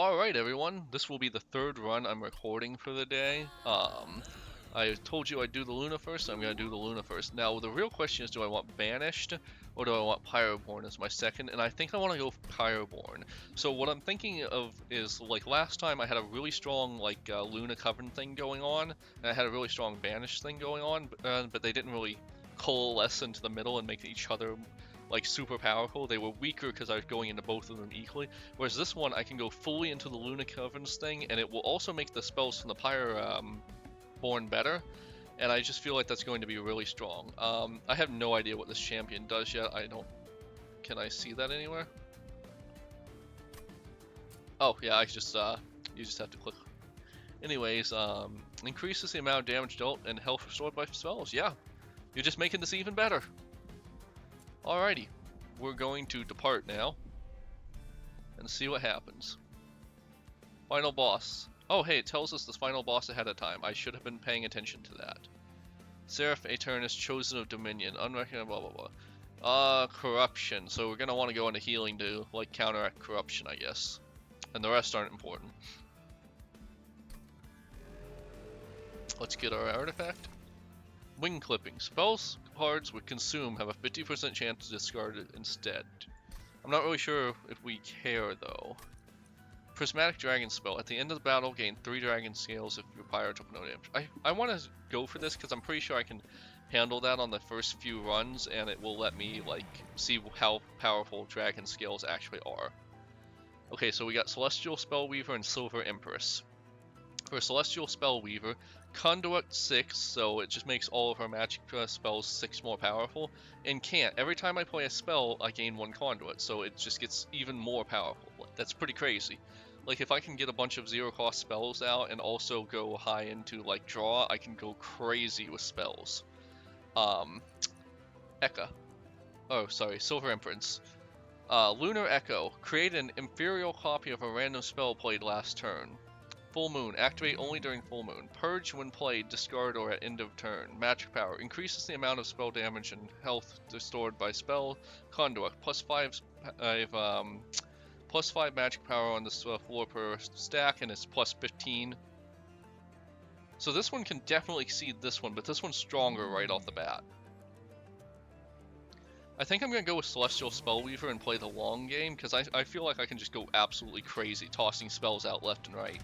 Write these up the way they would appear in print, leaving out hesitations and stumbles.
Alright everyone, this will be the third run I'm recording for the day. I told you I'd do the Luna first, so I'm going to do the Luna first. Now the real question is, do I want Banished or do I want Pyroborn as my second? And I think I want to go Pyroborn. So what I'm thinking of is, like last time I had a really strong Luna Coven thing going on, and I had a really strong Banished thing going on, but they didn't really coalesce into the middle and make each other like super powerful. They were weaker because I was going into both of them equally. Whereas this one, I can go fully into the Luna Coven's thing, and it will also make the spells from the Pyroborn better. And I just feel like that's going to be really strong. I have no idea what this champion does yet. I don't. Can I see that anywhere? Oh yeah, I just you just have to click. Anyways, increases the amount of damage dealt and health restored by spells. Yeah, you're just making this even better. Alrighty, we're going to depart now and see what happens. Final boss. Oh hey, it tells us the final boss ahead of time. I should have been paying attention to that. Seraph Aeternus, chosen of Dominion, unrecognized, blah blah blah. Corruption. So we're gonna want to go into healing to like counteract corruption, I guess. And the rest aren't important. Let's get our artifact. Wing clipping. Spells cards with consume have a 50% chance to discard it instead. I'm not really sure if we care though. Prismatic Dragon spell. At the end of the battle, gain 3 dragon scales if your pyro took no damage. I want to go for this because I'm pretty sure I can handle that on the first few runs, and it will let me like see how powerful dragon scales actually are. Okay, so we got Celestial Spellweaver and Silver Empress. For Celestial Spellweaver, Conduit 6, so it just makes all of our magic spells 6 more powerful, and can't. Every time I play a spell, I gain 1 Conduit, so it just gets even more powerful. That's pretty crazy. Like, if I can get a bunch of zero-cost spells out and also go high into, like, draw, I can go crazy with spells. Eka. Oh, sorry, Silver Empress. Lunar Echo. Create an inferior copy of a random spell played last turn. Full Moon. Activate only during Full Moon. Purge when played, discard or at end of turn. Magic Power. Increases the amount of spell damage and health restored by spell. Conduit. +5 +5 magic power on the floor per stack, and it's +15. So this one can definitely exceed this one, but this one's stronger right off the bat. I think I'm going to go with Celestial Spellweaver and play the long game, because I feel like I can just go absolutely crazy, tossing spells out left and right.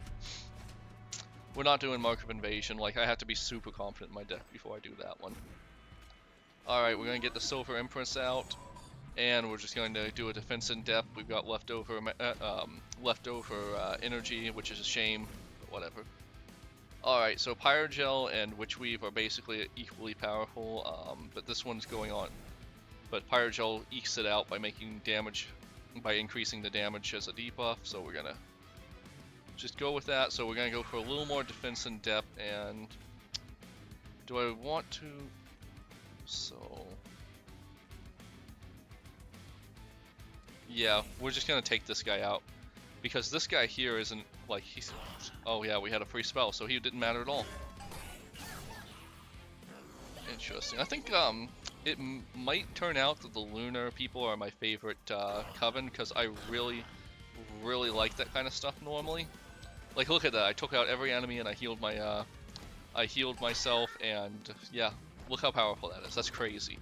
We're not doing Mark of Invasion, like I have to be super confident in my deck before I do that one. Alright, we're going to get the Silver Empress out, and we're just going to do a defense in depth. We've got leftover energy, which is a shame, but whatever. Alright, so Pyrogel and Witchweave are basically equally powerful, but this one's going on. But Pyrogel ekes it out by making damage, by increasing the damage as a debuff, so we're gonna just go with that. So we're gonna go for a little more defense in depth, and do I want to? So yeah, we're just gonna take this guy out because this guy here isn't like he's. Oh yeah, we had a free spell, so he didn't matter at all. Interesting. I think it might turn out that the Lunar people are my favorite coven, because I really like that kind of stuff normally. Like, look at that! I took out every enemy and I healed myself, and yeah, look how powerful that is. That's crazy.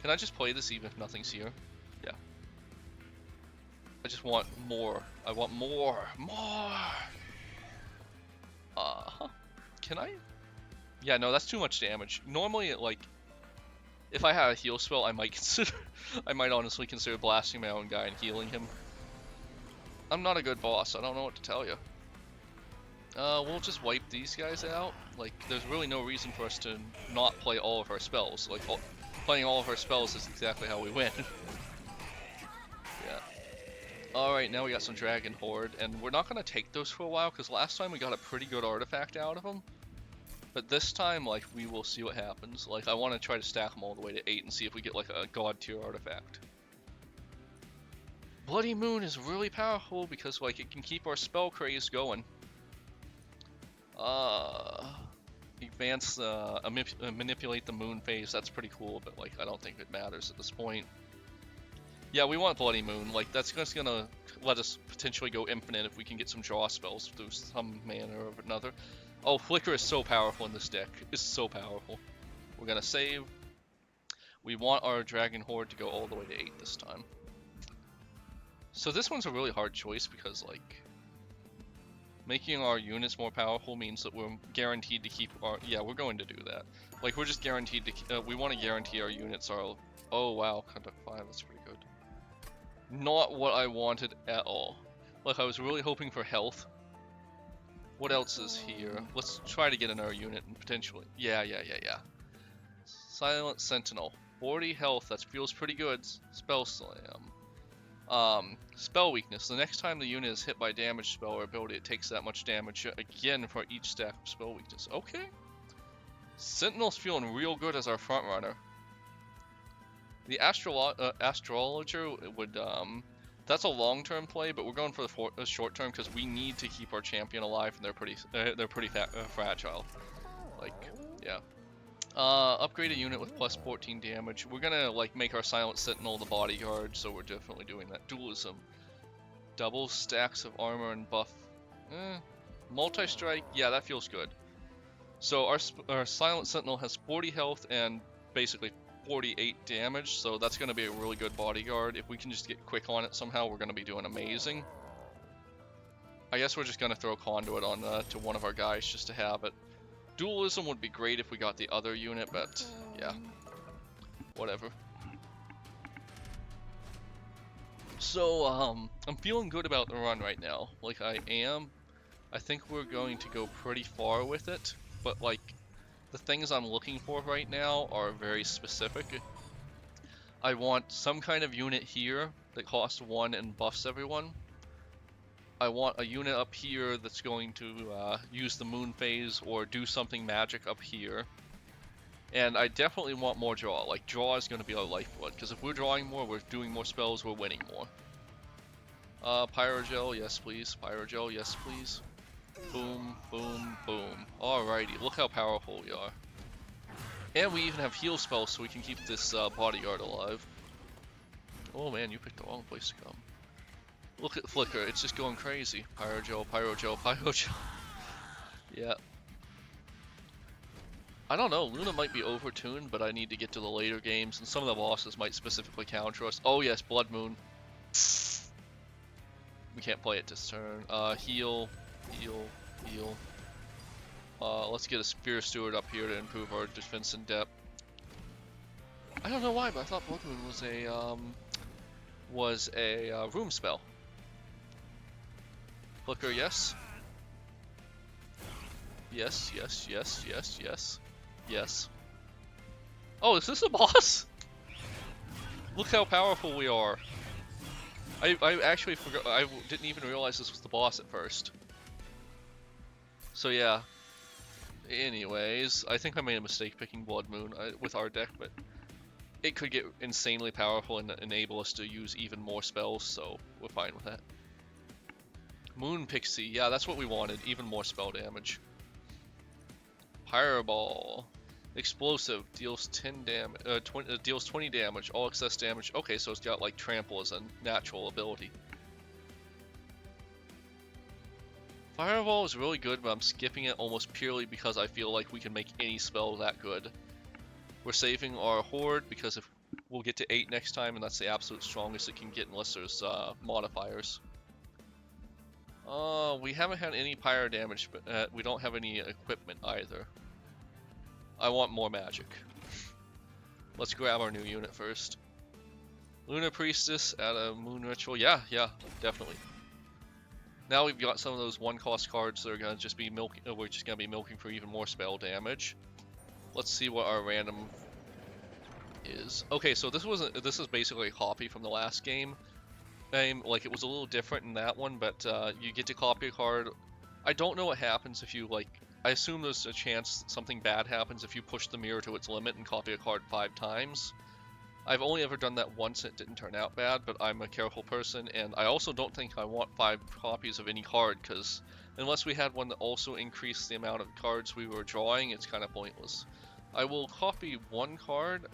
Can I just play this even if nothing's here? Yeah. I just want more. I want more. Can I? Yeah, no, that's too much damage. Normally, like, if I had a heal spell, I might consider, I might honestly consider blasting my own guy and healing him. I'm not a good boss. I don't know what to tell you. We'll just wipe these guys out. Like, there's really no reason for us to not play all of our spells. Like, playing all of our spells is exactly how we win. Yeah. Alright, now we got some Dragon Horde, and we're not going to take those for a while, because last time we got a pretty good artifact out of them. But this time, like, we will see what happens. Like, I want to try to stack them all the way to 8 and see if we get, like, a god tier artifact. Bloody Moon is really powerful because, like, it can keep our spell craze going. Advance, manipulate the moon phase, that's pretty cool, but, like, I don't think it matters at this point. Yeah, we want Bloody Moon. Like, that's just gonna let us potentially go infinite if we can get some draw spells through some manner or another. Oh, Flicker is so powerful in this deck. It's so powerful. We're gonna save. We want our Dragon Horde to go all the way to 8 this time. So this one's a really hard choice because, like, making our units more powerful means that we're guaranteed to keep our... Yeah, we're going to do that. Like, we're just guaranteed to... we want to guarantee our units are... Oh, wow. Conduct 5, that's pretty good. Not what I wanted at all. Like, I was really hoping for health. What else is here? Let's try to get another unit and potentially... Yeah. Silent Sentinel. 40 health, that feels pretty good. Spell Slam. Spell weakness. The next time the unit is hit by damage spell or ability, it takes that much damage again for each stack of spell weakness. Okay. Sentinel's feeling real good as our front runner. The astrologer would that's a long-term play, but we're going for the short-term because we need to keep our champion alive, and they're pretty fragile. Like, yeah. Upgrade a unit with plus 14 damage. We're gonna like make our Silent Sentinel the bodyguard, so we're definitely doing that. Dualism. Double stacks of armor and buff. Multi-strike. Yeah, that feels good. So our Silent Sentinel has 40 health and basically 48 damage, so that's gonna be a really good bodyguard. If we can just get quick on it somehow, we're gonna be doing amazing. I guess we're just gonna throw Conduit on to one of our guys just to have it. Dualism would be great if we got the other unit, but yeah, whatever. So, I'm feeling good about the run right now. Like, I am. I think we're going to go pretty far with it, but like, the things I'm looking for right now are very specific. I want some kind of unit here that costs 1 and buffs everyone. I want a unit up here that's going to use the moon phase or do something magic up here. And I definitely want more draw. Like, draw is going to be our lifeblood, because if we're drawing more, we're doing more spells, we're winning more. Pyrogel, yes please. Pyrogel, yes please. Boom, boom, boom. Alrighty, look how powerful we are. And we even have heal spells, so we can keep this bodyguard alive. Oh man, you picked the wrong place to come. Look at Flicker, it's just going crazy. Pyrogel, Pyrogel, Pyrogel. Yeah. I don't know, Luna might be overtuned, but I need to get to the later games, and some of the bosses might specifically counter us. Oh yes, Blood Moon. We can't play it this turn. Heal, heal, heal. Let's get a Spear Steward up here to improve our defense in depth. I don't know why, but I thought Blood Moon was a room spell. Flicker, yes. Yes, yes, yes, yes, yes. Yes. Oh, is this a boss? Look how powerful we are. I actually forgot. I didn't even realize this was the boss at first. So yeah. Anyways, I think I made a mistake picking Blood Moon with our deck, but it could get insanely powerful and enable us to use even more spells, so we're fine with that. Moon Pixie, yeah, that's what we wanted. Even more spell damage. Pyreball. Explosive, deals 10 damage, deals 20 damage, all excess damage. Okay, so it's got like trample as a natural ability. Fireball is really good, but I'm skipping it almost purely because I feel like we can make any spell that good. We're saving our Horde because if we'll get to 8 next time, and that's the absolute strongest it can get unless there's modifiers. We haven't had any pyro damage, but we don't have any equipment either. I want more magic. Let's grab our new unit first. Lunar Priestess at a Moon Ritual. Yeah, definitely. Now we've got some of those one-cost cards that are gonna just be milking. We're just gonna be milking for even more spell damage. Let's see what our random is. Okay, so this is basically a copy from the last game. Like, it was a little different in that one, but you get to copy a card. I don't know what happens if you like. I assume there's a chance something bad happens if you push the mirror to its limit and copy a card 5 times. I've only ever done that once, it didn't turn out bad, but I'm a careful person, and I also don't think I want 5 copies of any card, because unless we had one that also increased the amount of cards we were drawing, it's kind of pointless. I will copy 1 card.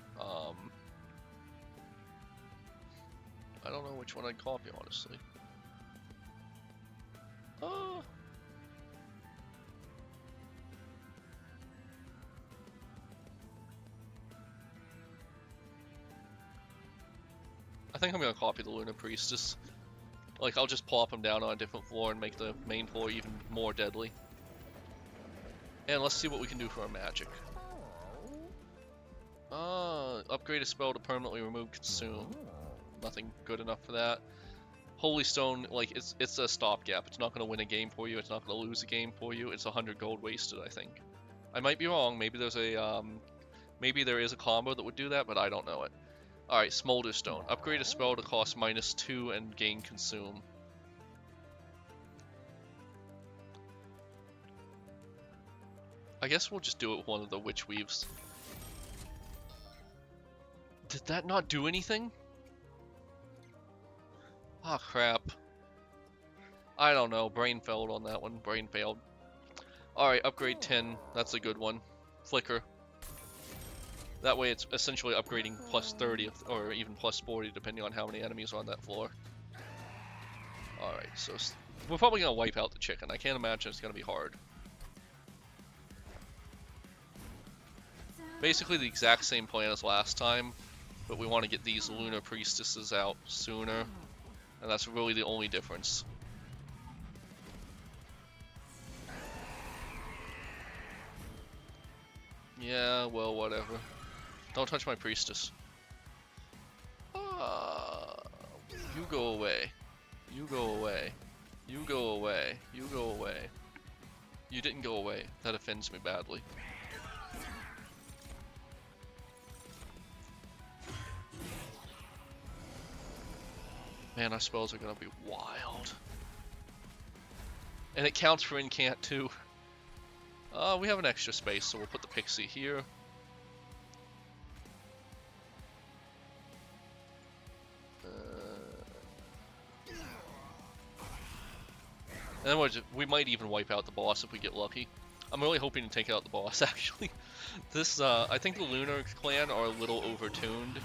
I don't know which one I'd copy, honestly. I think I'm gonna copy the Lunar Priestess. Like, I'll just plop them down on a different floor and make the main floor even more deadly. And let's see what we can do for our magic. Upgrade a spell to permanently remove consume. Nothing good enough for that. Holy Stone, like, it's a stopgap. It's not gonna win a game for you. It's not gonna lose a game for you. It's 100 gold wasted, I think. I might be wrong. Maybe there's a maybe there is a combo that would do that, but I don't know it. Alright, Smolder Stone. Upgrade a spell to cost -2 and gain consume. I guess we'll just do it with one of the Witch Weaves. Did that not do anything? Oh crap. I don't know, brain failed on that one, brain failed. Alright, upgrade 10, that's a good one. Flicker. That way it's essentially upgrading plus 30 or even plus 40 depending on how many enemies are on that floor. Alright, so we're probably going to wipe out the chicken. I can't imagine it's going to be hard. Basically the exact same plan as last time, but we want to get these Lunar Priestesses out sooner, and that's really the only difference. Yeah, well, whatever. Don't touch my priestess. You go away. You go away. You go away. You go away. You didn't go away. That offends me badly. Man, our spells are gonna be wild. And it counts for incant too. We have an extra space, so we'll put the pixie here. And then we might even wipe out the boss if we get lucky. I'm really hoping to take out the boss, actually. This, I think the Lunar clan are a little overtuned.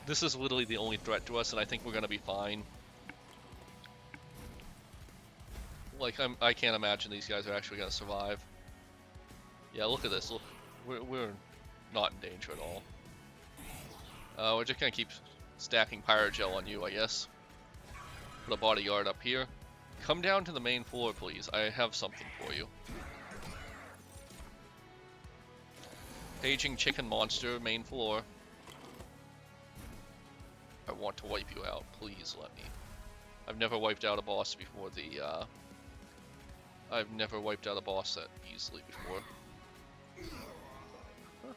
This is literally the only threat to us, and I think we're gonna be fine. Like, I can't imagine these guys are actually gonna survive. Yeah, look at this. Look, we're not in danger at all. We're just gonna keep stacking Pyrogel on you, I guess. Put a bodyguard up here. Come down to the main floor, please. I have something for you. Paging chicken monster, main floor. I want to wipe you out. Please let me. I've never wiped out a boss before I've never wiped out a boss that easily before. Huh.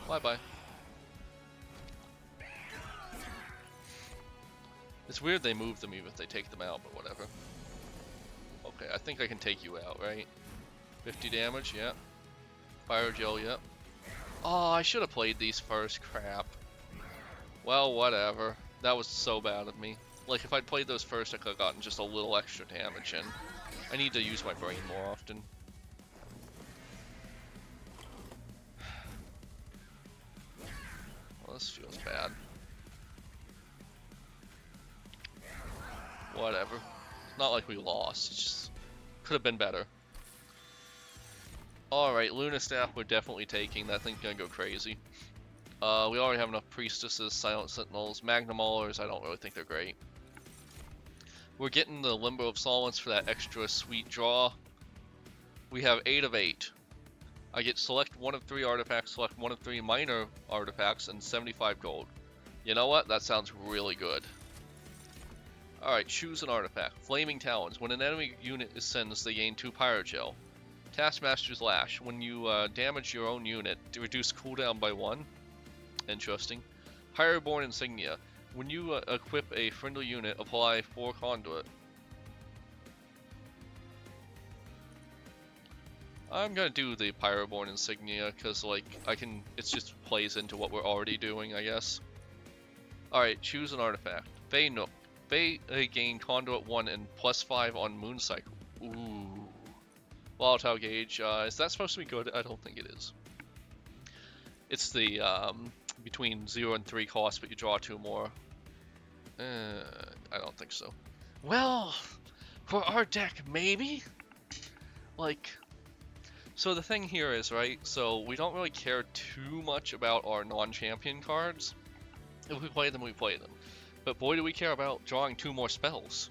Bye-bye. It's weird they move them even if they take them out, but whatever. Okay, I think I can take you out, right? 50 damage, yeah. Pyrogel, yep. Oh, I should have played these first, crap. Well, whatever. That was so bad of me. Like, if I'd played those first, I could have gotten just a little extra damage in. I need to use my brain more often. Well, this feels bad. Whatever. It's not like we lost. It just could have been better. Alright, Luna Staff we're definitely taking. That thing's gonna go crazy. We already have enough Priestesses, Silent Sentinels, Magna Maulers. I don't really think they're great. We're getting the Limbo of Solence for that extra sweet draw. We have 8 of 8. I get select 1 of 3 artifacts, select 1 of 3 minor artifacts, and 75 gold. You know what? That sounds really good. Alright, choose an artifact. Flaming Talons. When an enemy unit ascends, they gain 2 Pyrogel. Taskmaster's Lash. When you damage your own unit, to reduce cooldown by 1. Interesting. Hireborn Insignia. When you equip a friendly unit, apply 4 Conduit. I'm gonna do the Pyroborn Insignia, because, like, it just plays into what we're already doing, I guess. Alright, choose an artifact. Fey Nook. Fey gain Conduit 1 and +5 on Moon Cycle. Ooh. Volatile Gauge. Is that supposed to be good? I don't think it is. It's the between 0 and 3 costs, but you draw 2 more. I don't think so. Well, for our deck, maybe? Like, so the thing here is, right, so we don't really care too much about our non-champion cards. If we play them, we play them. But boy, do we care about drawing 2 more spells.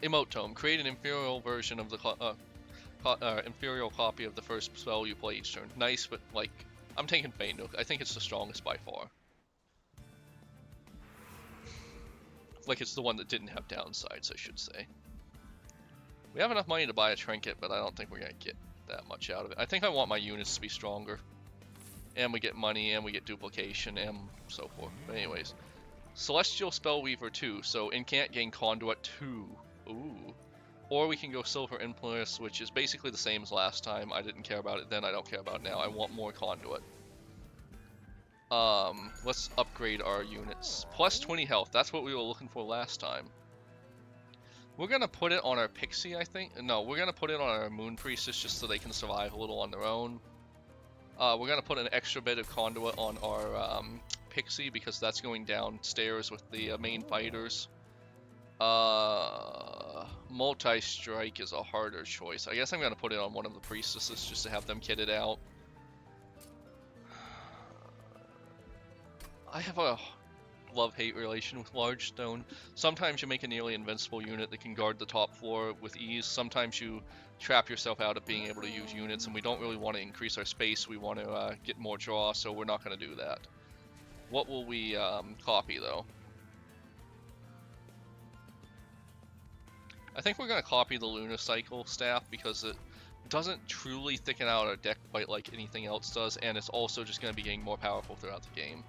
Emote Tome. Create an inferior version of the inferior copy of the first spell you play each turn. Nice, but like, I'm taking Fate Nook. I think it's the strongest by far. Like, it's the one that didn't have downsides, I should say. We have enough money to buy a trinket, but I don't think we're going to get that much out of it. I think I want my units to be stronger. And we get money, and we get duplication, and so forth. But anyways. Celestial Spellweaver 2, so Incant gain Conduit 2. Ooh. Or we can go Silver Influence, which is basically the same as last time. I didn't care about it then, I don't care about it now. I want more Conduit. Let's upgrade our units. Plus 20 health, that's what we were looking for last time. We're gonna put it on our Pixie, I think. No, we're gonna put it on our Moon Priestess just so they can survive a little on their own. We're gonna put an extra bit of Conduit on our Pixie because that's going downstairs with the main fighters. Multi-strike is a harder choice. I guess I'm gonna put it on one of the priestesses just to have them kitted out. I have a love-hate relation with Large Stone. Sometimes you make a nearly invincible unit that can guard the top floor with ease. Sometimes you trap yourself out of being able to use units, and we don't really want to increase our space. We want to get more draw, so we're not going to do that. What will we copy, though? I think we're going to copy the Lunar Cycle staff because it doesn't truly thicken out our deck quite like anything else does, and it's also just going to be getting more powerful throughout the game.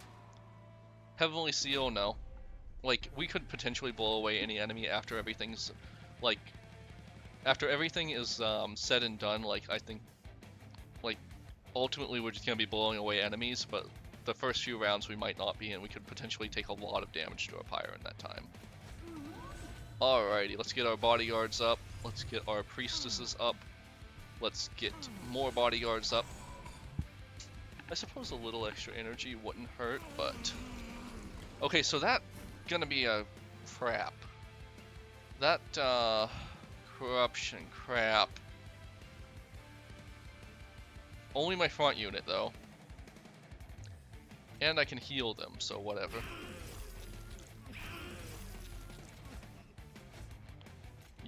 Heavenly Seal, no. Like, we could potentially blow away any enemy after everything's, like, after everything is said and done. Like, I think, like, ultimately we're just going to be blowing away enemies, but the first few rounds we might not be, and we could potentially take a lot of damage to our Pyre in that time. Alrighty, let's get our bodyguards up. Let's get our priestesses up. Let's get more bodyguards up. I suppose a little extra energy wouldn't hurt, but... Okay, so that gonna be a crap. That, corruption crap. Only my front unit, though. And I can heal them, so whatever.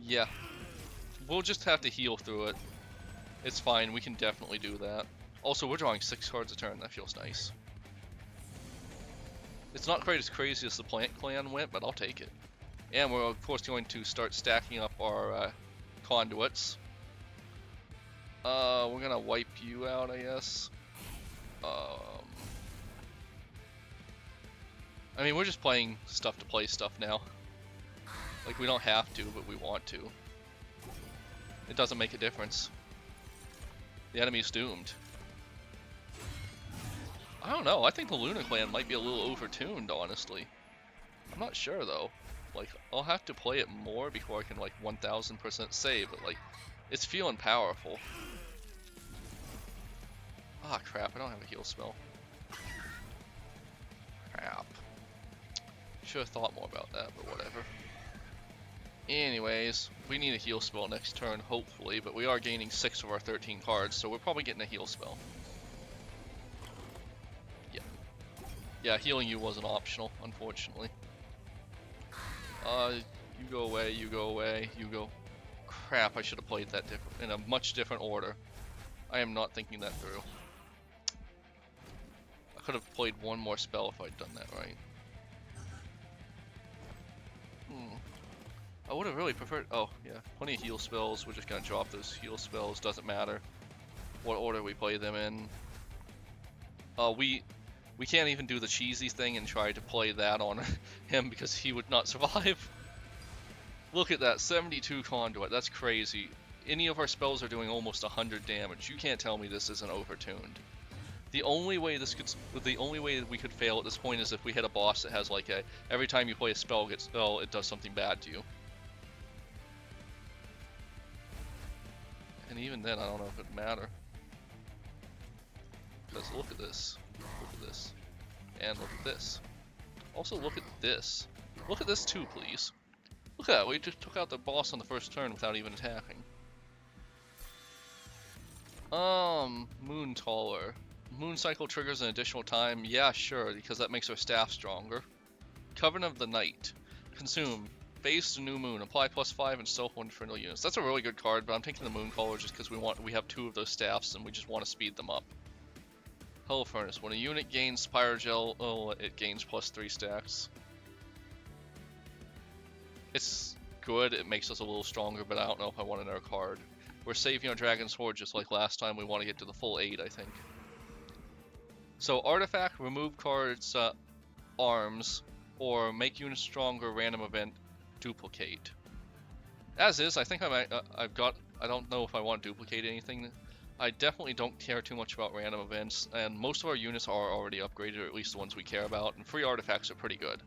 Yeah. We'll just have to heal through it. It's fine, we can definitely do that. Also, we're drawing 6 cards a turn, that feels nice. It's not quite as crazy as the Plant Clan went, but I'll take it. And we're of course going to start stacking up our conduits. We're gonna wipe you out, I guess. I mean, we're just playing stuff to play stuff now. Like, we don't have to, but we want to. It doesn't make a difference. The enemy's doomed. I don't know, I think the Luna Clan might be a little overtuned, honestly. I'm not sure, though. Like, I'll have to play it more before I can, like, 1000% say, but, like, it's feeling powerful. Ah, crap, I don't have a heal spell. Crap. Should have thought more about that, but whatever. Anyways, we need a heal spell next turn, hopefully, but we are gaining 6 of our 13 cards, so we're probably getting a heal spell. Yeah, healing you wasn't optional, unfortunately. You go away, you go away, you go... Crap, I should have played that in a much different order. I am not thinking that through. I could have played one more spell if I'd done that right. I would have really preferred... Oh, yeah, plenty of heal spells. We're just gonna drop those heal spells, doesn't matter what order we play them in. We can't even do the cheesy thing and try to play that on him because he would not survive. Look at that, 72 conduit, that's crazy. Any of our spells are doing almost 100 damage. You can't tell me this isn't overtuned. The only way that we could fail at this point is if we hit a boss that has like every time you play a spell it does something bad to you. And even then, I don't know if it'd matter. Because look at this. Look at this. And look at this. Also look at this. Look at this too, please. Look at that, we just took out the boss on the first turn without even attacking. Moon Taller. Moon Cycle triggers an additional time. Yeah, sure, because that makes our staff stronger. Covenant of the Night. Consume. Phase to New Moon. Apply +5 and stealth 1 for no units. That's a really good card, but I'm taking the Moon Caller just because we have 2 of those staffs and we just want to speed them up. Hell Furnace. When a unit gains Pyrogel, it gains +3 stacks. It's good, it makes us a little stronger, but I don't know if I want another card. We're saving our Dragon's Horde just like last time. We want to get to the full 8, I think. So Artifact, remove cards, arms, or make units stronger, random event, duplicate. As is, I think I don't know if I want to duplicate anything. I definitely don't care too much about random events, and most of our units are already upgraded, or at least the ones we care about, and free artifacts are pretty good.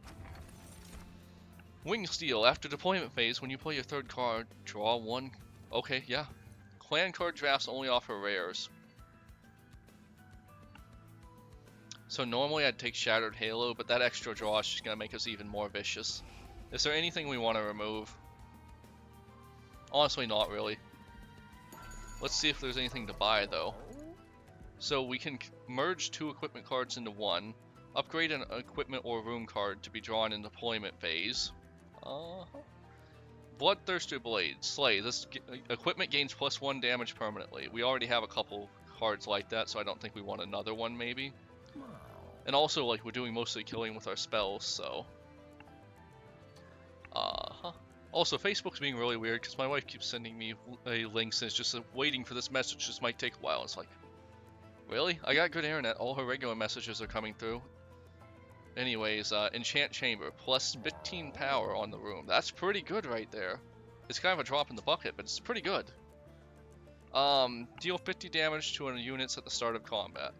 Wing Steel. After deployment phase, when you play your 3rd card, draw 1. Okay, yeah. Clan card drafts only offer rares. So normally I'd take Shattered Halo, but that extra draw is just going to make us even more vicious. Is there anything we want to remove? Honestly, not really. Let's see if there's anything to buy, though. So we can merge 2 equipment cards into 1. Upgrade an equipment or room card to be drawn in deployment phase. Bloodthirsty Blade. Slay. This equipment gains +1 damage permanently. We already have a couple cards like that, so I don't think we want another one, maybe. And also, like, we're doing mostly killing with our spells, so... Also, Facebook's being really weird, because my wife keeps sending me links, and it's just waiting for this message. This might take a while. It's like, really? I got good internet. All her regular messages are coming through. Anyways, Enchant Chamber. +15 power on the room. That's pretty good right there. It's kind of a drop in the bucket, but it's pretty good. Deal 50 damage to units at the start of combat.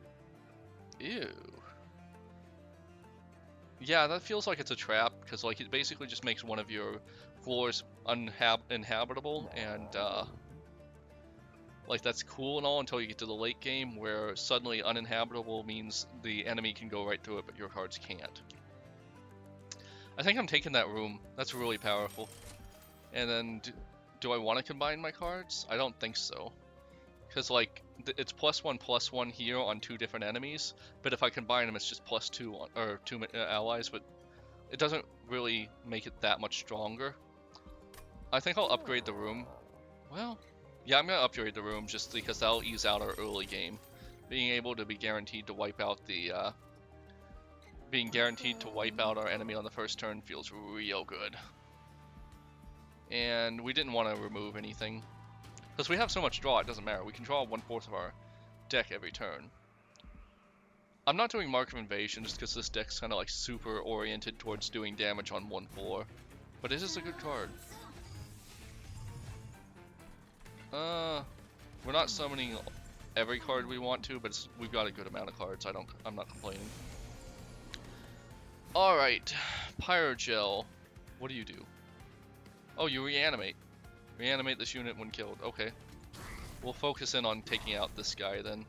Ew. Yeah, that feels like it's a trap, because like it basically just makes one of your floors uninhabitable, and like that's cool and all until you get to the late game, where suddenly uninhabitable means the enemy can go right through it, but your cards can't. I think I'm taking that room. That's really powerful. And then, do I want to combine my cards? I don't think so. Because, like, it's +1/+1 here on 2 different enemies, but if I combine them, it's just +2 on, or 2 allies, but it doesn't really make it that much stronger. I think I'll upgrade the room. Well, yeah, I'm going to upgrade the room just because that'll ease out our early game. Being able to be guaranteed to wipe out the, being guaranteed to wipe out our enemy on the first turn feels real good. And we didn't want to remove anything. Because we have so much draw, it doesn't matter. We can draw 1/4 of our deck every turn. I'm not doing Mark of Invasion just because this deck's kind of like super oriented towards doing damage on 1 floor. But it is a good card. We're not summoning every card we want to, but we've got a good amount of cards. I'm not complaining. Alright, Pyrogel. What do you do? Oh, you reanimate. Reanimate this unit when killed. Okay. We'll focus in on taking out this guy then.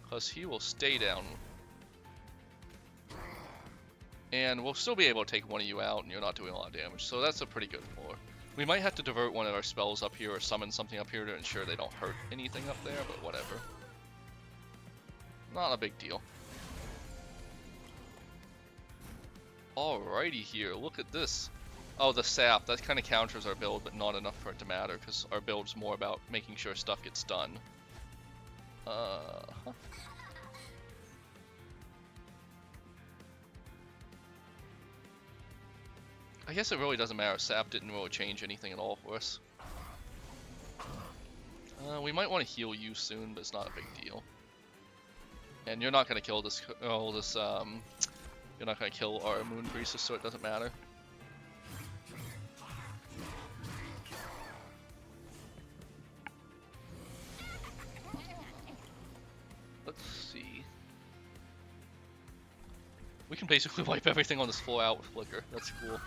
Because he will stay down. And we'll still be able to take one of you out and you're not doing a lot of damage. So that's a pretty good floor. We might have to divert one of our spells up here or summon something up here to ensure they don't hurt anything up there, but whatever. Not a big deal. Alrighty here, look at this. Oh, the sap, that kind of counters our build, but not enough for it to matter, because our build's more about making sure stuff gets done. I guess it really doesn't matter. Sap didn't really change anything at all for us. We might want to heal you soon, but it's not a big deal. And you're not going to kill this, you're not going to kill our Moon Priestess, so it doesn't matter. Let's see. We can basically wipe everything on this floor out with Flicker. That's cool.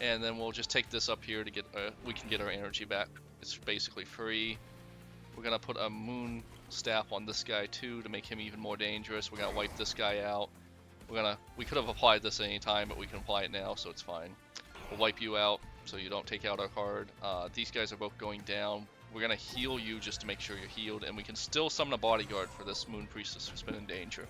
And then we'll just take this up here to get, we can get our energy back. It's basically free. We're gonna put a moon staff on this guy too to make him even more dangerous. We're gonna wipe this guy out. We could have applied this at any time, but we can apply it now, so it's fine. We'll wipe you out so you don't take out our card. These guys are both going down. We're gonna heal you just to make sure you're healed, and we can still summon a bodyguard for this Moon Priestess who's been in danger.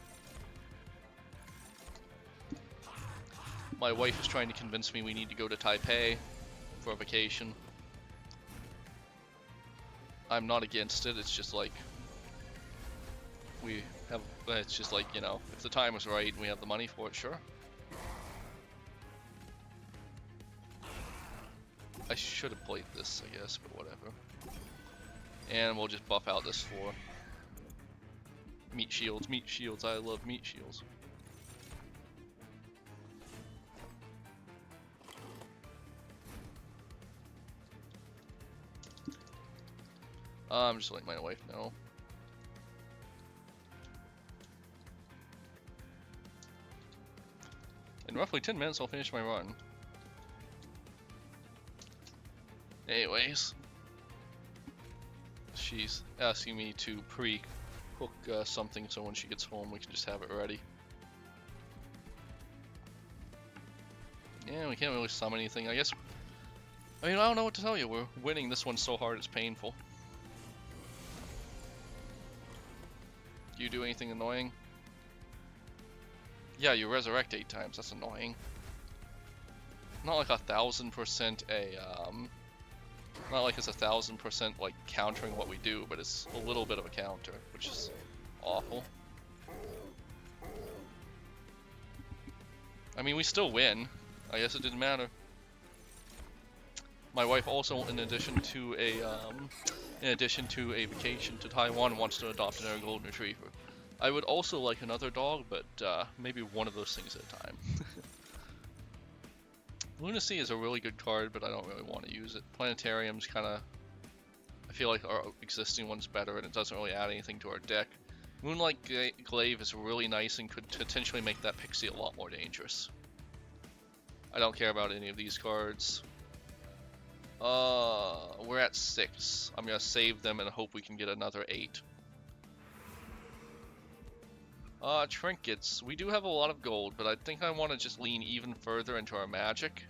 My wife is trying to convince me we need to go to Taipei for a vacation. I'm not against it, it's just like, it's just like, you know, if the time is right and we have the money for it, sure. I should have played this, I guess, but whatever. And we'll just buff out this floor. Meat shields, I love meat shields. I'm just letting my wife know. In roughly 10 minutes, I'll finish my run. Anyways, she's asking me to pre-cook something so when she gets home we can just have it ready. Yeah, we can't really summon anything, I guess. I mean, I don't know what to tell you. We're winning this one so hard it's painful. Do you do anything annoying? Yeah, you resurrect 8 times. That's annoying. Not like 1000% not like it's 1000% like countering what we do, but it's a little bit of a counter, which is awful. I mean, we still win. I guess it didn't matter. My wife also, in addition to a vacation to Taiwan, wants to adopt another golden retriever. I would also like another dog, but maybe one of those things at a time. Lunacy is a really good card, but I don't really want to use it. Planetarium's kind of... I feel like our existing one's better, and it doesn't really add anything to our deck. Moonlight Glaive is really nice and could potentially make that Pixie a lot more dangerous. I don't care about any of these cards. We're at 6. I'm gonna save them and hope we can get another 8. Trinkets. We do have a lot of gold, but I think I want to just lean even further into our magic.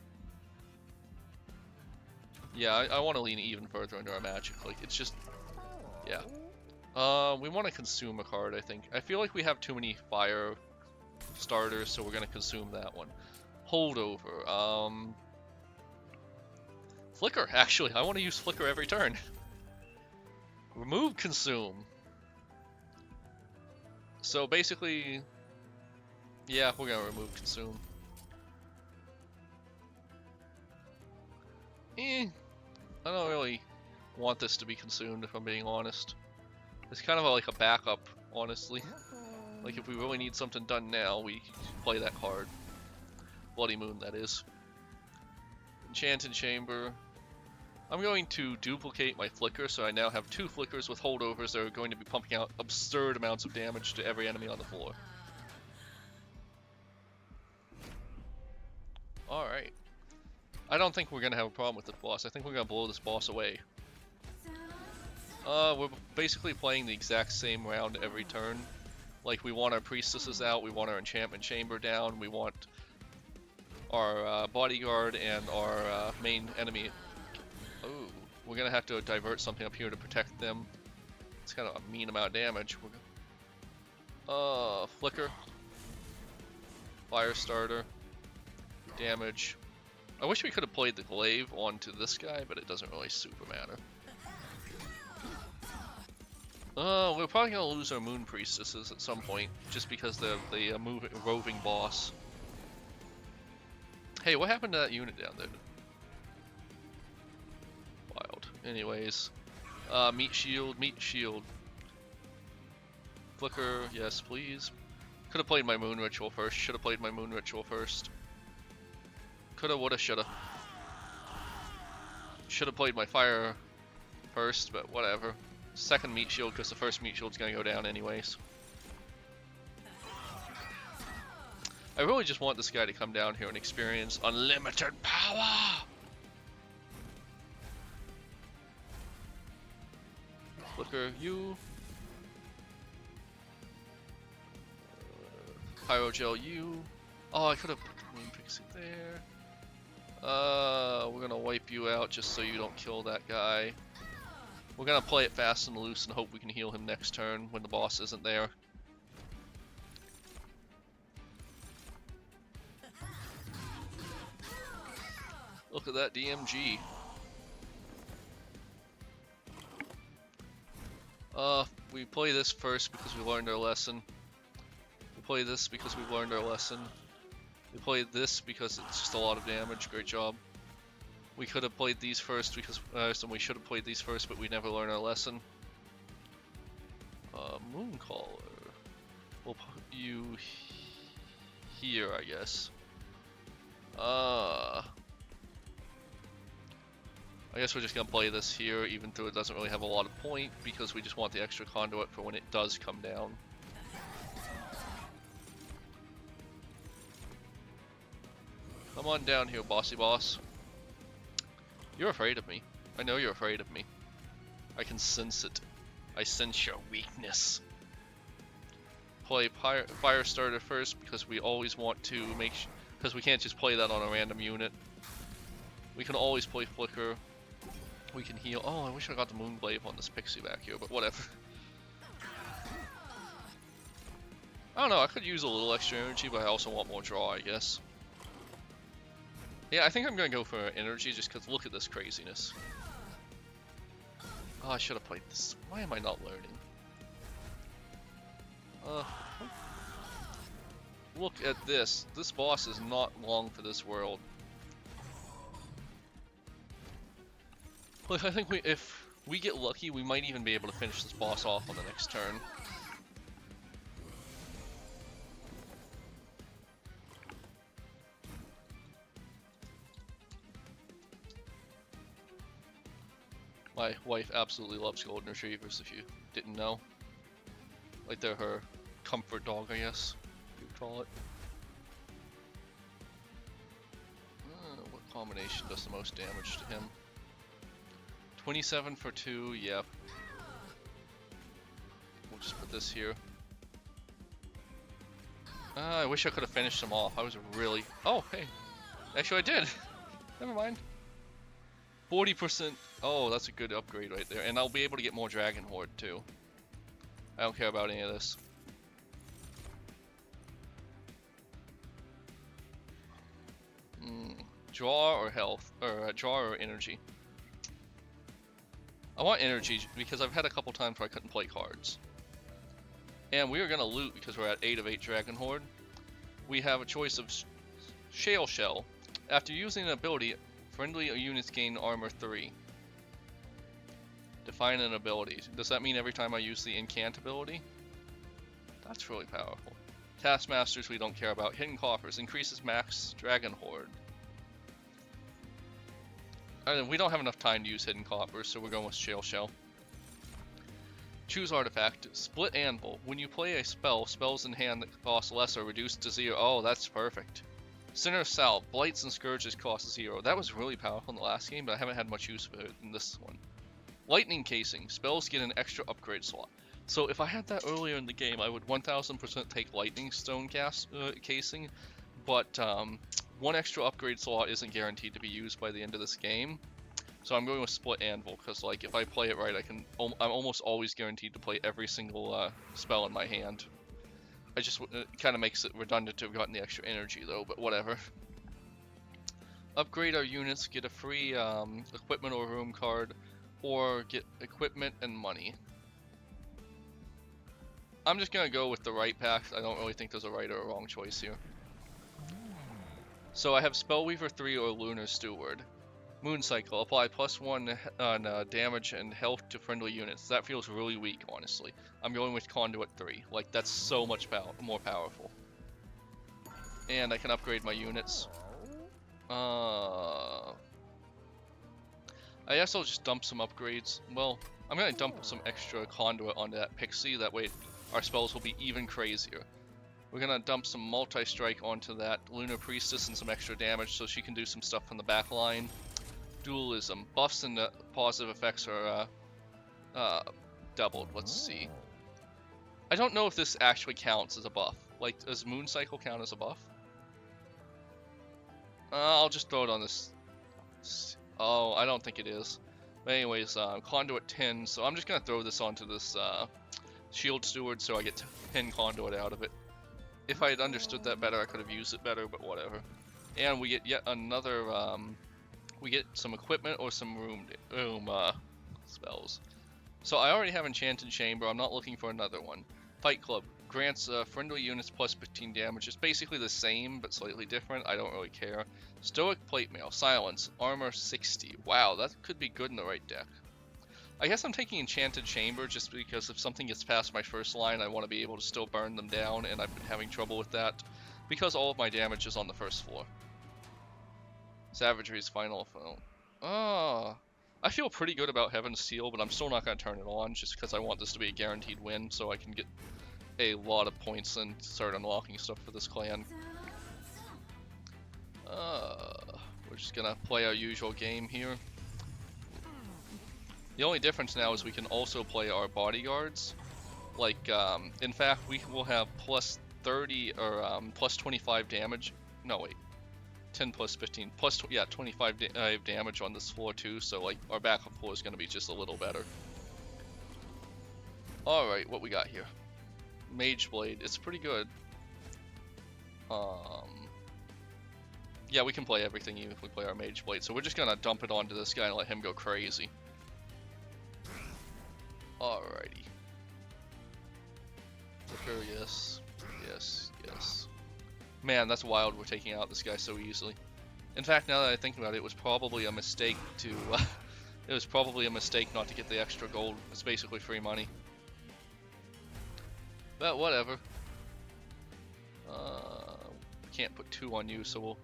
Yeah, I want to lean even further into our magic. Like, it's just... yeah. We want to consume a card, I think. I feel like we have too many fire starters, so we're going to consume that one. Holdover. Flicker, actually. I want to use Flicker every turn. Remove Consume. So basically... yeah, we're going to remove Consume. I don't really want this to be consumed, if I'm being honest. It's kind of like a backup, honestly. Like, if we really need something done now, we play that card. Bloody Moon, that is. Enchanted Chamber. I'm going to duplicate my Flicker, so I now have 2 Flickers with holdovers that are going to be pumping out absurd amounts of damage to every enemy on the floor. Alright. I don't think we're going to have a problem with this boss. I think we're going to blow this boss away. We're basically playing the exact same round every turn. Like, we want our priestesses out, we want our enchantment chamber down, we want our bodyguard and our main enemy. Oh, we're gonna have to divert something up here to protect them. It's kind of a mean amount of damage. Flicker. Fire starter. Damage. I wish we could have played the glaive onto this guy, but it doesn't really super matter. We're probably gonna lose our moon priestesses at some point, just because they're the roving boss. Hey, what happened to that unit down there? Wild. Anyways, meat shield, meat shield. Flicker, yes please. Could have played my moon ritual first. Should have played my moon ritual first. Coulda, woulda, shoulda. Should have played my fire first, but whatever. Second meat shield, because the first meat shield's gonna go down anyways. I really just want this guy to come down here and experience unlimited power! Flicker, you. Pyrogel, you. Oh, I could have put the Moon Pixie there. We're gonna wipe you out just so you don't kill that guy. We're gonna play it fast and loose and hope we can heal him next turn when the boss isn't there. Look at that DMG. We play this first because we learned our lesson. We play this because we learned our lesson. We played this because it's just a lot of damage. Great job. We could have played these first because we should have played these first, but we never learned our lesson. Mooncaller. We'll put you here, I guess. I guess we're just gonna play this here, even though it doesn't really have a lot of point, because we just want the extra conduit for when it does come down. Come on down here, bossy boss. You're afraid of me. I know you're afraid of me. I can sense it. I sense your weakness. Play Fire Starter first because we always want to make because we can't just play that on a random unit. We can always play Flicker. We can heal. Oh, I wish I got the Moonglaive on this Pixie back here, but whatever. I don't know, I could use a little extra energy, but I also want more draw, I guess. Yeah, I think I'm gonna go for energy just because look at this craziness. Oh, I should have played this. Why am I not learning? Look at this. This boss is not long for this world. Look, I think if we get lucky, we might even be able to finish this boss off on the next turn. My wife absolutely loves golden retrievers, if you didn't know. Like they're her comfort dog, I guess, you would call it. What combination does the most damage to him? 27 for 2, yep. We'll just put this here. I wish I could have finished him off. I was really... Oh, hey. Actually, I did. Never mind. 40%. Oh, that's a good upgrade right there. And I'll be able to get more Dragon Horde, too. I don't care about any of this. Draw or health? Or draw or energy? I want energy because I've had a couple times where I couldn't play cards. And we are going to loot because we're at 8 of 8 Dragon Horde. We have a choice of Shale Shell. After using an ability, friendly units gain armor 3. Define an ability. Does that mean every time I use the incant ability? That's really powerful. Taskmasters we don't care about. Hidden Coffers increases max Dragon Horde. We don't have enough time to use Hidden Coffers, so we're going with Shale Shell. Choose Artifact. Split Anvil. When you play a spell, spells in hand that cost less are reduced to 0. Oh, that's perfect. Sinner Salve. Blights and Scourges cost 0. That was really powerful in the last game, but I haven't had much use for it in this one. Lightning Casing. Spells get an extra upgrade slot. So if I had that earlier in the game, I would 1000% take Lightning Stone Casing, but one extra upgrade slot isn't guaranteed to be used by the end of this game. So I'm going with Split Anvil, because like if I play it right, I'm almost always guaranteed to play every single spell in my hand. It kind of makes it redundant to have gotten the extra energy though, but whatever. Upgrade our units, get a free equipment or room card, or get equipment and money. I'm just gonna go with the right pack. I don't really think there's a right or a wrong choice here. So I have Spellweaver 3 or Lunar Steward. Moon Cycle. Apply +1 on damage and health to friendly units. That feels really weak, honestly. I'm going with Conduit 3. Like, that's so much more powerful. And I can upgrade my units. I guess I'll just dump some upgrades. Well, I'm going to dump some extra Conduit onto that Pixie. That way our spells will be even crazier. We're going to dump some Multi-Strike onto that Lunar Priestess and some extra damage so she can do some stuff from the back line. Dualism. Buffs and positive effects are doubled. Let's see. I don't know if this actually counts as a buff. Like, does Moon Cycle count as a buff? I'll just throw it on this. Oh, I don't think it is. But anyways, Conduit 10, so I'm just going to throw this onto this Shield Steward so I get 10 Conduit out of it. If I had understood that better, I could have used it better, but whatever. And we get yet another, we get some equipment or some room spells. So I already have Enchanted Chamber, I'm not looking for another one. Fight Club grants friendly units plus 15 damage. It's basically the same, but slightly different. I don't really care. Stoic Plate Mail, Silence, Armor 60. Wow, that could be good in the right deck. I guess I'm taking Enchanted Chamber just because if something gets past my first line, I want to be able to still burn them down, and I've been having trouble with that because all of my damage is on the first floor. Savagery's final. Oh, I feel pretty good about Heaven's Seal, but I'm still not going to turn it on just because I want this to be a guaranteed win so I can get a lot of points and start unlocking stuff for this clan. We're just going to play our usual game here. The only difference now is we can also play our bodyguards. Like, in fact, we will have plus 30 or plus 25 damage. No, wait. 10 plus 15 plus, yeah, 25 damage on this floor too. So, like, our backup floor is going to be just a little better. Alright, what we got here? Mage Blade. It's pretty good. Yeah, we can play everything even if we play our Mage Blade. So we're just going to dump it onto this guy and let him go crazy. Alrighty. Flicker, yes. Yes, yes. Man, that's wild we're taking out this guy so easily. In fact, now that I think about it, it was probably a mistake to... it was probably a mistake not to get the extra gold. It's basically free money. But whatever. Can't put 2 on you, so we'll...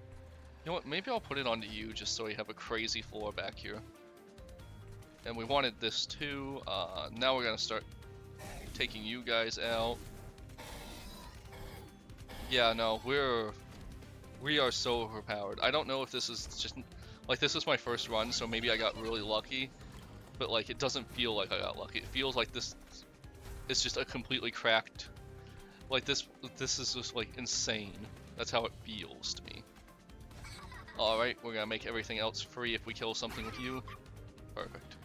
You know what, maybe I'll put it onto you just so we have a crazy floor back here. And we wanted this too. Now we're gonna start taking you guys out. Yeah, no, we are so overpowered. I don't know if this is just like this is my first run, so maybe I got really lucky. But like, it doesn't feel like I got lucky. It feels like this is just a completely cracked. Like this is just like insane. That's how it feels to me. All right, we're gonna make everything else free if we kill something with you. Perfect.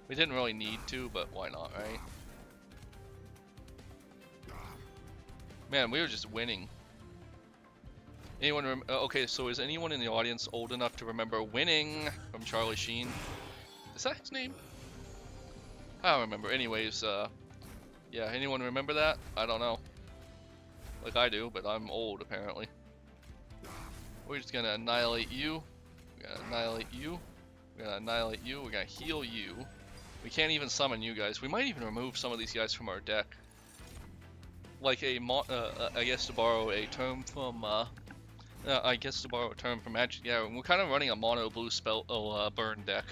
We didn't really need to, but why not, right? Man, we were just winning. Anyone okay, so is anyone in the audience old enough to remember Winning from Charlie Sheen? Is that his name? I don't remember. Anyways, yeah, anyone remember that? I don't know. Like I do, but I'm old apparently. We're just gonna annihilate you. We're gonna annihilate you. We're gonna annihilate you. We're gonna heal you. We can't even summon you guys. We might even remove some of these guys from our deck. Like I guess to borrow a term from Magic Gathering. We're kind of running a mono blue spell burn deck.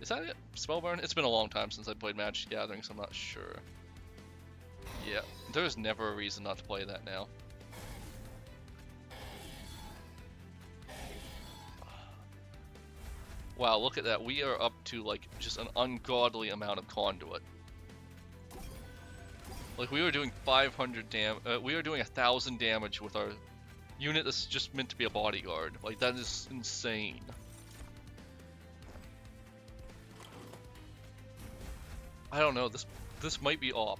Is that it? Spell burn? It's been a long time since I played Magic Gathering, so I'm not sure. Yeah, there's never a reason not to play that now. Wow, look at that. We are up to like just an ungodly amount of conduit. Like we were doing 500 we were doing 1,000 damage with our unit that's just meant to be a bodyguard. Like that is insane. I don't know, this might be op.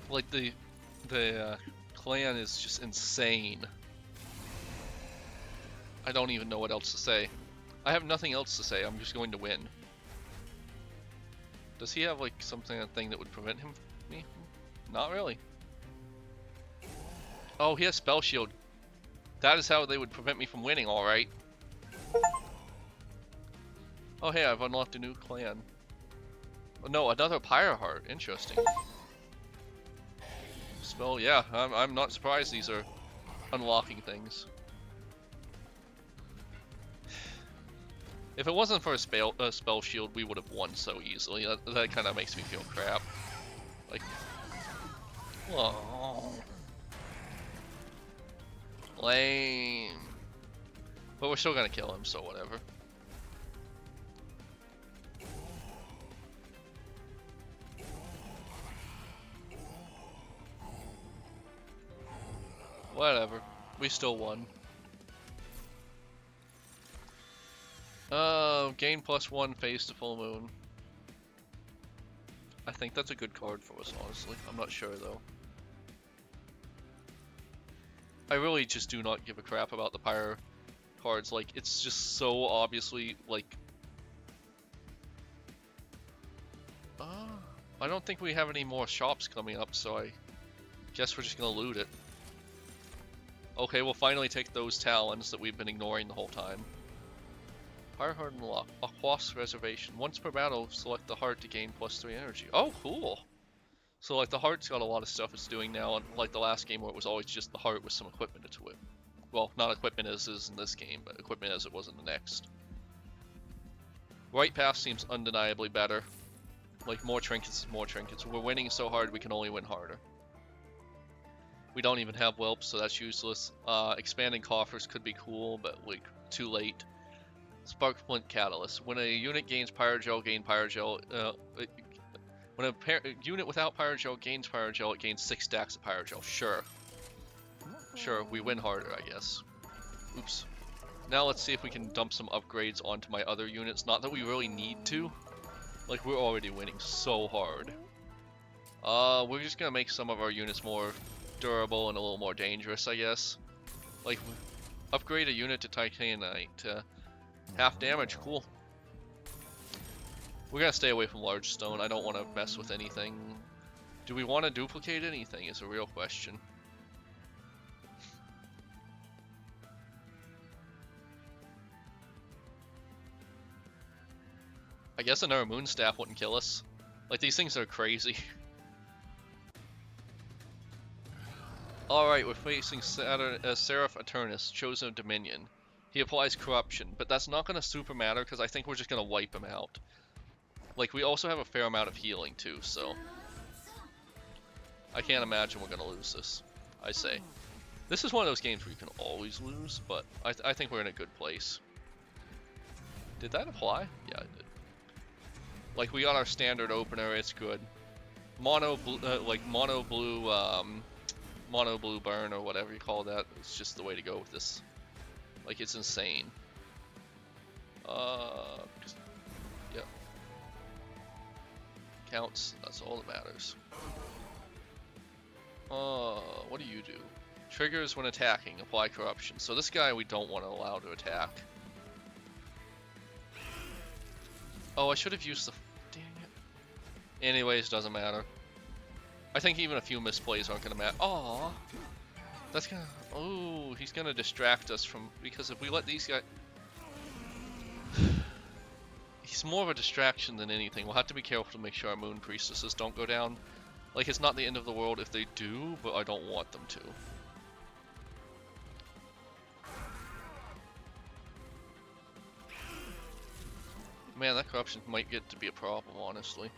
Like the clan is just insane. I don't even know what else to say. I have nothing else to say. I'm just going to win. Does he have like a thing that would prevent him from me? Not really. Oh, he has Spell Shield. That is how they would prevent me from winning, alright. Oh hey, I've unlocked a new clan. Oh, no, another Pyre Heart. Interesting. Spell, yeah, I'm not surprised these are unlocking things. If it wasn't for a spell shield, we would have won so easily. That kind of makes me feel crap. Like, whoa, lame. But we're still gonna kill him, so whatever. Whatever. We still won. Gain +1 phase to full moon. I think that's a good card for us, honestly. I'm not sure, though. I really just do not give a crap about the Pyre cards. Like, it's just so obviously, like... I don't think we have any more shops coming up, so I guess we're just gonna loot it. Okay, we'll finally take those talons that we've been ignoring the whole time. Fire Heart unlock. Aquas Reservation. Once per battle, select the heart to gain +3 energy. Oh, cool! So, like, the heart's got a lot of stuff it's doing now, unlike the last game where it was always just the heart with some equipment to it. Well, not equipment as is in this game, but equipment as it was in the next. Right path seems undeniably better. Like, more trinkets, more trinkets. We're winning so hard we can only win harder. We don't even have whelps, so that's useless. Expanding coffers could be cool, but, like, too late. Spark Flint Catalyst. When a unit gains Pyrogel, gain Pyrogel. When a unit without Pyrogel gains Pyrogel, it gains 6 stacks of Pyrogel. Sure. Sure, we win harder, I guess. Oops. Now let's see if we can dump some upgrades onto my other units. Not that we really need to. Like, we're already winning so hard. We're just gonna make some of our units more durable and a little more dangerous, I guess. Like, upgrade a unit to Titanite. Half damage, cool. We're gonna stay away from large stone. I don't want to mess with anything. Do we want to duplicate anything is a real question. I guess another moon staff wouldn't kill us. Like, these things are crazy. Alright, we're facing Seraph Eternus, Chosen of Dominion. He applies corruption, but that's not going to super matter because I think we're just going to wipe him out. Like, we also have a fair amount of healing too, so... I can't imagine we're going to lose this, I say. This is one of those games where you can always lose, but I think we're in a good place. Did that apply? Yeah, it did. Like, we got our standard opener, it's good. Mono blue burn or whatever you call that, it's just the way to go with this. Like, it's insane. Yep. Counts, that's all that matters. What do you do? Triggers when attacking, apply corruption. So this guy we don't want to allow to attack. Oh, I should have used the... Dang it. Anyways, doesn't matter. I think even a few misplays aren't gonna matter. Aww. That's gonna... Oh, he's gonna distract us from... Because if we let these guys... He's more of a distraction than anything. We'll have to be careful to make sure our moon priestesses don't go down. Like, it's not the end of the world if they do, but I don't want them to. Man, that corruption might get to be a problem, honestly.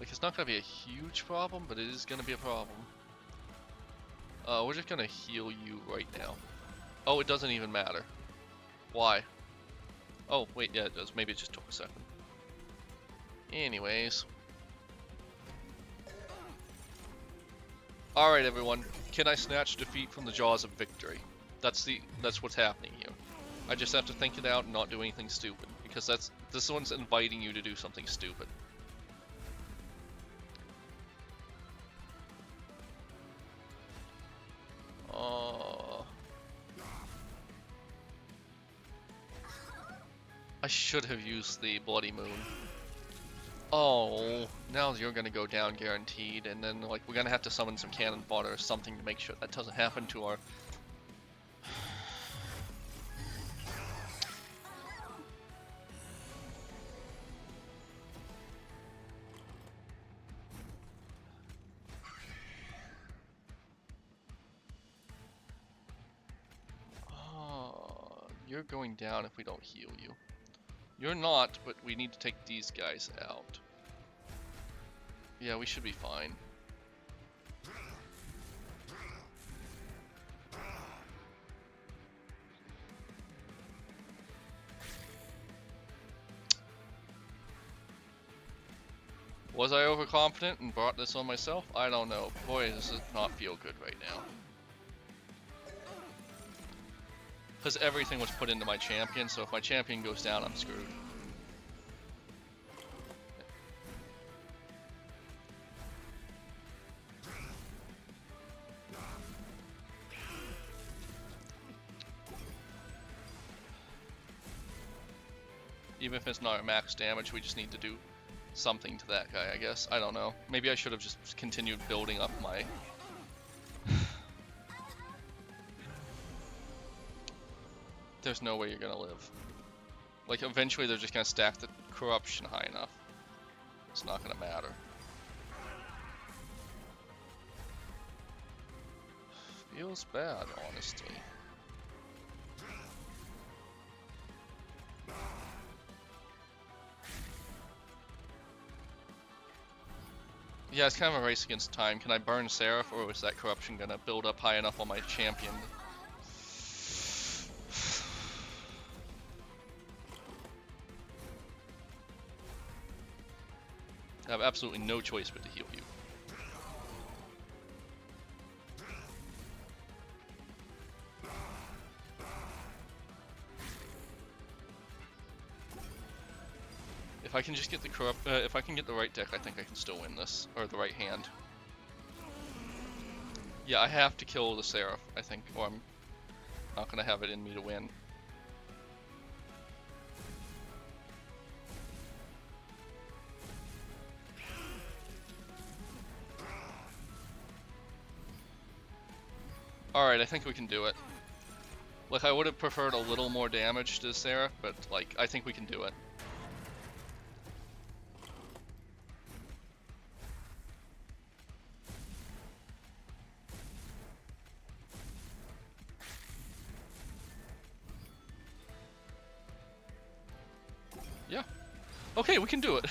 Like, it's not gonna be a huge problem, but it is gonna be a problem. We're just gonna heal you right now. Oh, it doesn't even matter. Why? Oh, wait, yeah, it does. Maybe it just took a second. Anyways. Alright, everyone. Can I snatch defeat from the jaws of victory? That's what's happening here. I just have to think it out and not do anything stupid. Because this one's inviting you to do something stupid. I should have used the Bloody Moon. Oh, now you're gonna go down guaranteed, and then like we're gonna have to summon some cannon fodder or something to make sure that doesn't happen to our... You're going down if we don't heal you. You're not, but we need to take these guys out. Yeah, we should be fine. overconfident and brought this on myself? I don't know. Boy, does it not feel good right now. Because everything was put into my champion, so if my champion goes down, I'm screwed. Even if it's not max damage, we just need to do something to that guy, I guess. I don't know. Maybe I should have just continued building up my... There's no way you're gonna live. Like, eventually they're just gonna stack the corruption high enough. It's not gonna matter. Feels bad, honestly. Yeah, it's kind of a race against time. Can I burn Seraph, or is that corruption gonna build up high enough on my champion? I have absolutely no choice but to heal you. If I can just get the if I can get the right deck, I think I can still win this, or the right hand. Yeah, I have to kill the Seraph, I think, or I'm not gonna have it in me to win. Alright, I think we can do it. Like, I would have preferred a little more damage to Seraph, but, like, I think we can do it. Yeah. Okay, we can do it.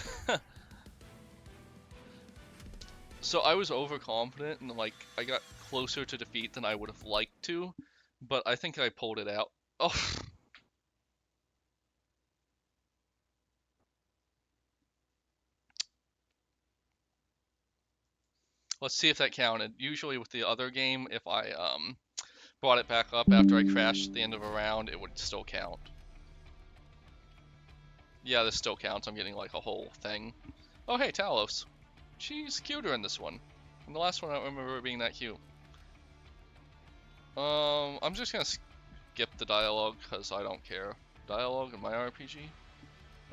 So I was overconfident and like I got closer to defeat than I would have liked to, but I think I pulled it out. Oh. Let's see if that counted. Usually with the other game, if I brought it back up after I crashed at the end of a round, it would still count. Yeah, this still counts. I'm getting like a whole thing. Oh hey, Talos. She's cuter in this one. In the last one, I don't remember her being that cute. I'm just gonna skip the dialogue because I don't care. Dialogue in my RPG?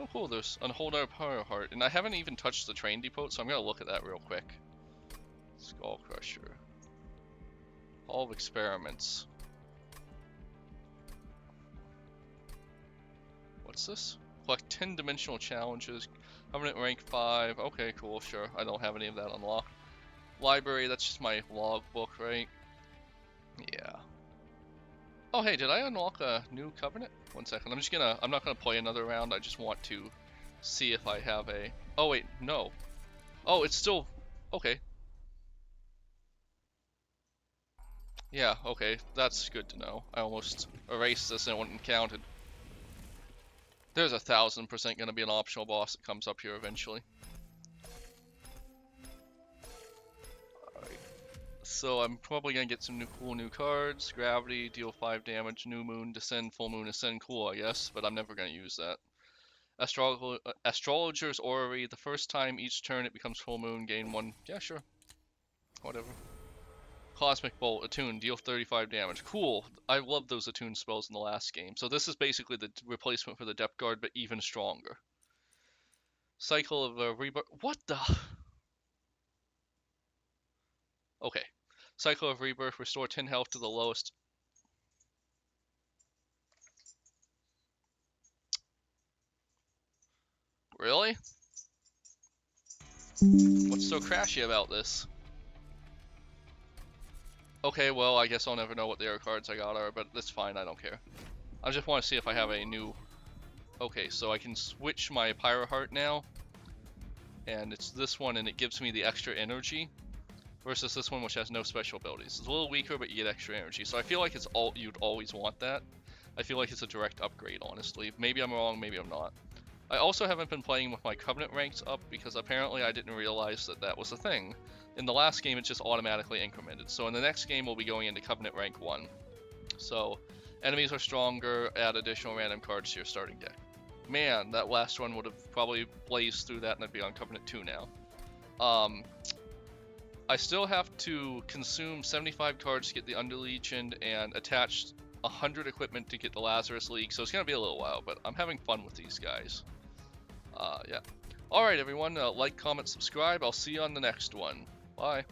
Oh cool, there's an Hold Our Power Heart, and I haven't even touched the train depot, so I'm gonna look at that real quick. Skull Crusher. Hall of Experiments. What's this? Collect 10-dimensional challenges. Covenant rank 5. Okay, cool, sure. I don't have any of that unlocked. Library, that's just my logbook, right? Yeah. Oh hey, did I unlock a new Covenant? One second, I'm not gonna play another round, I just want to see if I have a... Oh wait, no. Oh, it's still... Okay. Yeah, okay, that's good to know. I almost erased this and it wasn't counted. There's 1000% gonna be an optional boss that comes up here eventually. Alright. So I'm probably gonna get some cool new cards. Gravity, deal 5 damage, New Moon, Descend, Full Moon, Ascend, cool I guess, but I'm never gonna use that. Astrologer's Orrery, the first time each turn it becomes Full Moon, gain 1, yeah sure. Whatever. Cosmic Bolt, attune, deal 35 damage. Cool. I love those attune spells in the last game. So this is basically the replacement for the Depth Guard, but even stronger. Cycle of Rebirth. What the? Okay. Cycle of Rebirth, restore 10 health to the lowest. Really? What's so crashy about this? Okay, well, I guess I'll never know what the other cards I got are, but that's fine, I don't care. I just want to see if I have a new... Okay, so I can switch my Pyro Heart now. And it's this one, and it gives me the extra energy. Versus this one, which has no special abilities. It's a little weaker, but you get extra energy. So I feel like it's you'd always want that. I feel like it's a direct upgrade, honestly. Maybe I'm wrong, maybe I'm not. I also haven't been playing with my Covenant ranks up because apparently I didn't realize that that was a thing. In the last game, it just automatically incremented. So in the next game, we'll be going into Covenant rank 1. So enemies are stronger, add additional random cards to your starting deck. Man, that last one would have probably blazed through that and I'd be on Covenant 2 now. I still have to consume 75 cards to get the Underlegioned and attach 100 equipment to get the Lazarus League, so it's going to be a little while, but I'm having fun with these guys. Yeah. Alright everyone, like, comment, subscribe. I'll see you on the next one. Bye.